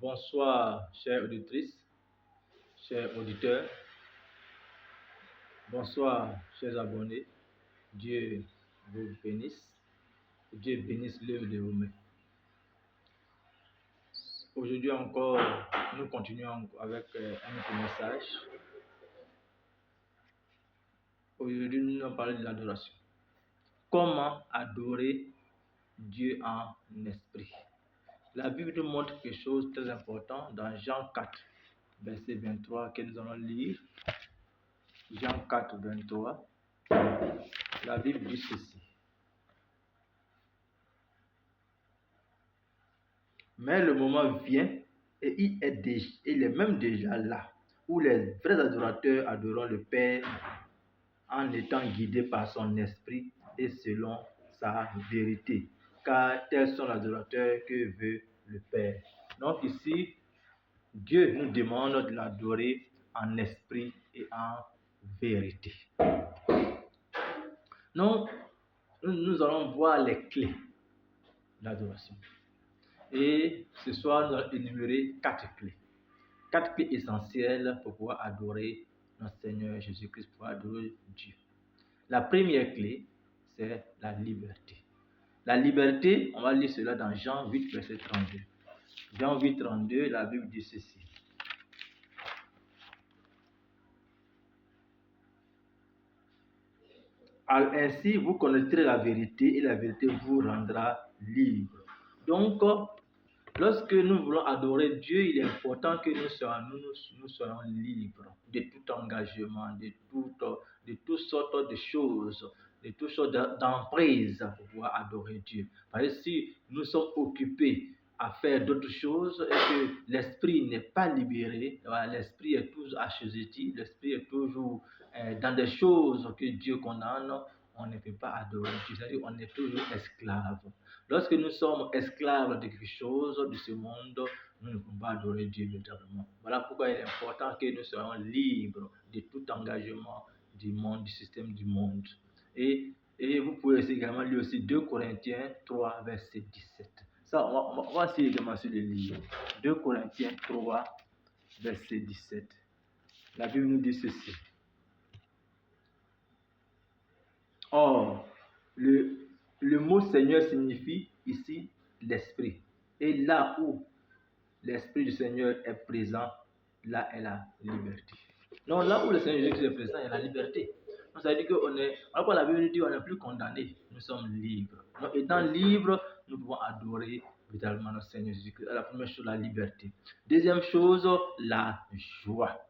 Bonsoir, chères auditrices, chers auditeurs. Bonsoir, chers abonnés. Dieu vous bénisse. Dieu bénisse l'œuvre de vos mains. Aujourd'hui encore, nous continuons avec un autre message. Aujourd'hui, nous allons parler de l'adoration. Comment adorer Dieu en esprit? La Bible nous montre quelque chose de très important dans Jean 4, verset 23, que nous allons lire. Jean 4, 23. La Bible dit ceci. Mais le moment vient, et il est même déjà là, où les vrais adorateurs adoreront le Père en étant guidés par son esprit et selon sa vérité. Car tels sont les adorateurs que veut le Père. Donc ici, Dieu nous demande de l'adorer en esprit et en vérité. Donc, nous allons voir les clés de l'adoration. Et ce soir, nous allons énumérer 4 clés. 4 clés essentielles pour pouvoir adorer notre Seigneur Jésus-Christ, pour adorer Dieu. La première clé, c'est la liberté. La liberté, on va lire cela dans Jean 8, verset 32. Jean 8, 32, la Bible dit ceci. Ainsi, vous connaîtrez la vérité et la vérité vous rendra libre. Donc, lorsque nous voulons adorer Dieu, il est important que nous soyons libres de tout engagement, de toutes sortes de choses, de toutes sortes d'emprises pour pouvoir adorer Dieu. Parce que si nous sommes occupés à faire d'autres choses et que l'esprit n'est pas libéré, l'esprit est toujours assujetti, l'esprit est toujours dans des choses que Dieu condamne, on ne peut pas adorer Dieu, c'est-à-dire on est toujours esclave. Lorsque nous sommes esclaves de quelque chose de ce monde, nous ne pouvons pas adorer Dieu véritablement. Voilà pourquoi il est important que nous soyons libres de tout engagement du monde, du système du monde. Et vous pouvez également lire aussi 2 Corinthiens 3, verset 17. Ça, on va essayer également sur le livre. 2 Corinthiens 3, verset 17. La Bible nous dit ceci. Or, le mot Seigneur signifie ici l'Esprit. Et là où l'Esprit du Seigneur est présent, là est la liberté. Donc là où le Seigneur Jésus est présent, il y a la liberté. Donc ça veut dire alors la Bible dit qu'on n'est plus condamné, nous sommes libres. Donc étant libres, nous pouvons adorer véritablement notre Seigneur Jésus-Christ. La première chose, la liberté. Deuxième chose, la joie.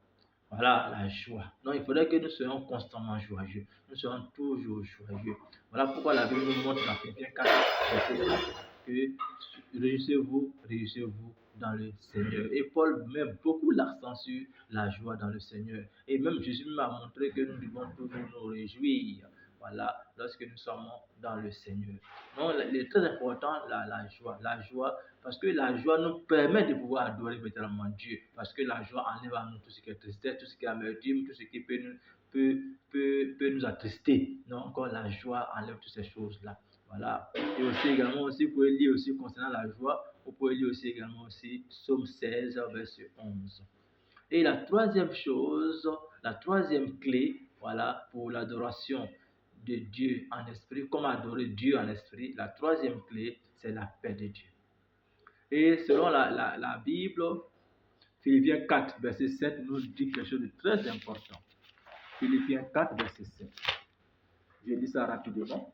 Voilà, la joie. Donc, il faudrait que nous soyons constamment joyeux. Nous soyons toujours joyeux. Voilà pourquoi la Bible nous montre dans Philippiens 4, verset 4, que réjouissez-vous dans le Seigneur. Et Paul met beaucoup l'accent sur la joie dans le Seigneur. Et même Jésus m'a montré que nous devons toujours nous réjouir. Voilà, lorsque nous sommes dans le Seigneur. Donc, il est très important la joie. La joie, parce que la joie nous permet de pouvoir adorer véritablement Dieu. Parce que la joie enlève à nous tout ce qui est tristesse, tout ce qui est amertume, tout ce qui peut nous attrister. Donc, la joie enlève toutes ces choses-là. Voilà. Et aussi également, vous pouvez lire aussi concernant la joie, vous pouvez lire aussi également Psaume 16, verset 11. Et la troisième chose, la troisième clé, voilà, pour l'adoration de Dieu en esprit, comment adorer Dieu en esprit, la troisième clé, c'est la paix de Dieu. Et selon la Bible, Philippiens 4, verset 7 nous dit quelque chose de très important. Philippiens 4, verset 7. Je lis ça rapidement.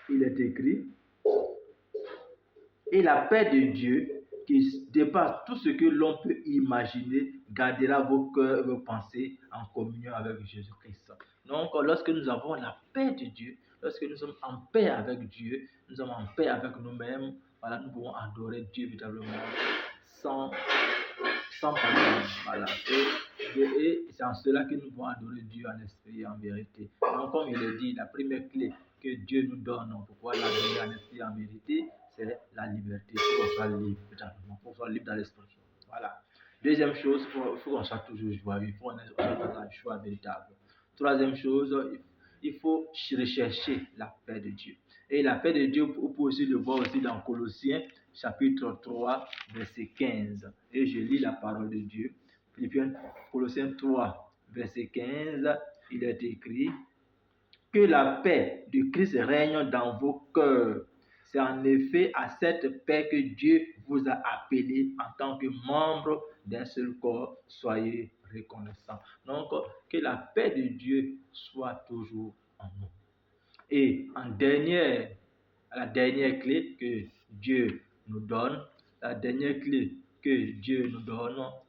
Il est écrit, et la paix de Dieu, qui dépasse tout ce que l'on peut imaginer, gardera vos cœurs et vos pensées en communion avec Jésus-Christ. Donc, lorsque nous avons la paix de Dieu, lorsque nous sommes en paix avec Dieu, nous sommes en paix avec nous-mêmes, voilà, nous pouvons adorer Dieu véritablement sans problème. Voilà. Et c'est en cela que nous pouvons adorer Dieu en esprit et en vérité. Donc, comme il est dit, la première clé que Dieu nous donne pour pouvoir l'adorer en esprit et en vérité, c'est la liberté. Il faut qu'on soit libre, véritablement. Il faut qu'on soit libre dans l'esprit. Voilà. Deuxième chose, il faut qu'on soit toujours joyeux. Il faut qu'on soit dans la joie véritable. Troisième chose, il faut rechercher la paix de Dieu. Et la paix de Dieu, vous pouvez aussi le voir aussi dans Colossiens, chapitre 3, verset 15. Et je lis la parole de Dieu. Colossiens 3, verset 15, il est écrit que la paix de Christ règne dans vos cœurs. C'est en effet à cette paix que Dieu vous a appelé en tant que membre d'un seul corps. Soyez reconnaissants. Donc, que la paix de Dieu soit toujours en nous. Et la dernière clé que Dieu nous donne,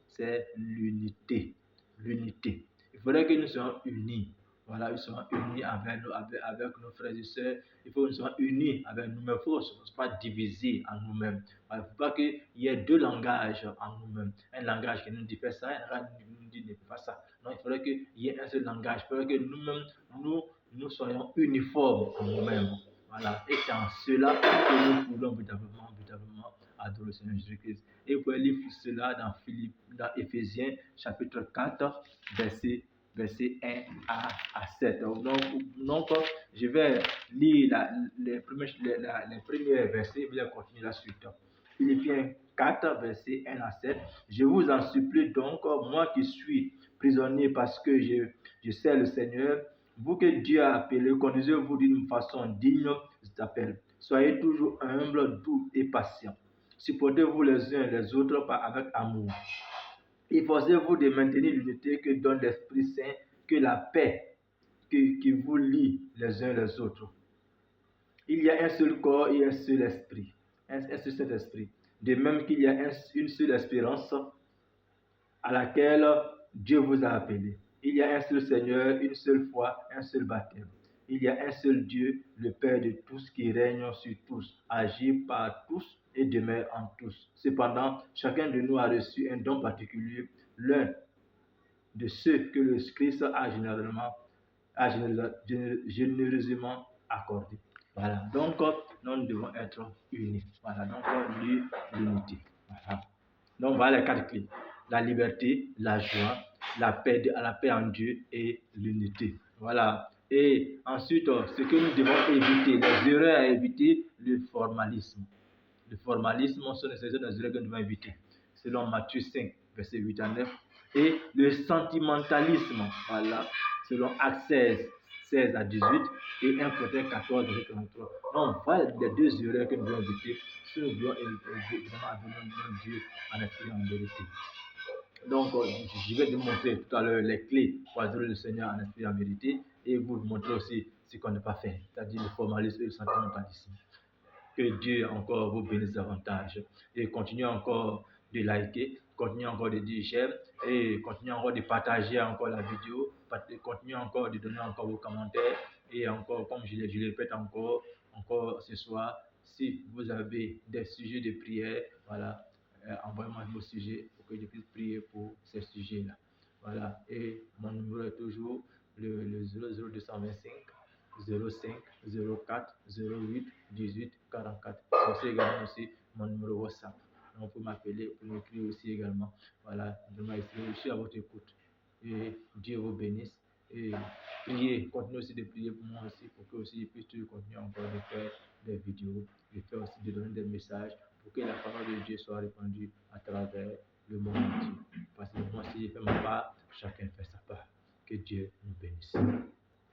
c'est l'unité. L'unité. Il faudrait que nous soyons unis. Voilà, nous soyons unis avec nos frères et sœurs. Il faut que nous soyons unis avec nous-mêmes. Il ne faut pas diviser en nous-mêmes. Il ne faut pas qu'il y ait deux langages en nous-mêmes. Un langage qui nous dit faire ça, un langage qui nous dit ne pas ça. Non, il faudrait qu'il y ait un seul langage. Il faudrait que nous-mêmes, nous soyons uniformes en nous-mêmes. Voilà. Et c'est en cela que nous pouvons véritablement adorer le Seigneur Jésus-Christ. Et vous pouvez lire cela dans Éphésiens chapitre 4, verset 1 à 7. Donc, je vais lire les premiers versets et je vais continuer la suite. Philippiens 4, verset 1 à 7. Je vous en supplie donc, moi qui suis prisonnier parce que je sais le Seigneur, vous que Dieu a appelé, conduisez-vous d'une façon digne de cet appel. Soyez toujours humbles, doux et patients. Supportez-vous les uns les autres avec amour. Efforcez-vous de maintenir l'unité que donne l'Esprit Saint, que la paix qui vous lie les uns les autres. Il y a un seul corps et un seul esprit, un seul Saint-Esprit. De même qu'il y a une seule espérance à laquelle Dieu vous a appelé. Il y a un seul Seigneur, une seule foi, un seul baptême. Il y a un seul Dieu, le Père de tous, qui règne sur tous, agit par tous et demeure en tous. Cependant, chacun de nous a reçu un don particulier, l'un de ceux que le Christ a généreusement accordé. Voilà, donc nous devons être unis. Voilà, donc l'unité. Voilà. Donc voilà les 4 clés. La liberté, la joie, la paix en Dieu et l'unité. Voilà. Et ensuite, ce que nous devons éviter, les erreurs à éviter, le formalisme. Le formalisme, ce sont les erreurs que nous devons éviter. Selon Matthieu 5, verset 8 à 9. Et le sentimentalisme, voilà, selon Actes 16 à 18 et 1 Corinthiens 14, verset 33. Donc voilà les 2 erreurs que nous devons éviter si nous voulons évidemment adorer Dieu en esprit et en vérité. Donc, je vais vous montrer tout à l'heure les clés pour adorer le Seigneur en esprit et en vérité et vous montrer aussi ce qu'on ne peut pas faire, c'est-à-dire le formalisme et le sentimentalisme. Que Dieu encore vous bénisse davantage et continuez encore de liker, continuez encore de dire j'aime et continuez encore de partager encore la vidéo, continuez encore de donner encore vos commentaires et encore, comme je le répète encore ce soir, si vous avez des sujets de prière, voilà, envoyez-moi vos sujets pour que je puisse prier pour ces sujets-là. Voilà, et mon numéro est toujours le 00225 05 04 08 18 44. C'est également aussi mon numéro WhatsApp. Donc, vous pouvez m'appeler, vous pouvez m'écrire aussi également. Voilà, je suis à votre écoute. Et Dieu vous bénisse. Et priez, continuez aussi de prier pour moi aussi, pour que aussi je puisse continuer encore de faire des vidéos, de faire aussi de donner des messages, pour que la parole de Dieu soit répandue à travers le monde entier. Parce que moi, si je fais ma part, chacun fait sa part. Que Dieu nous bénisse.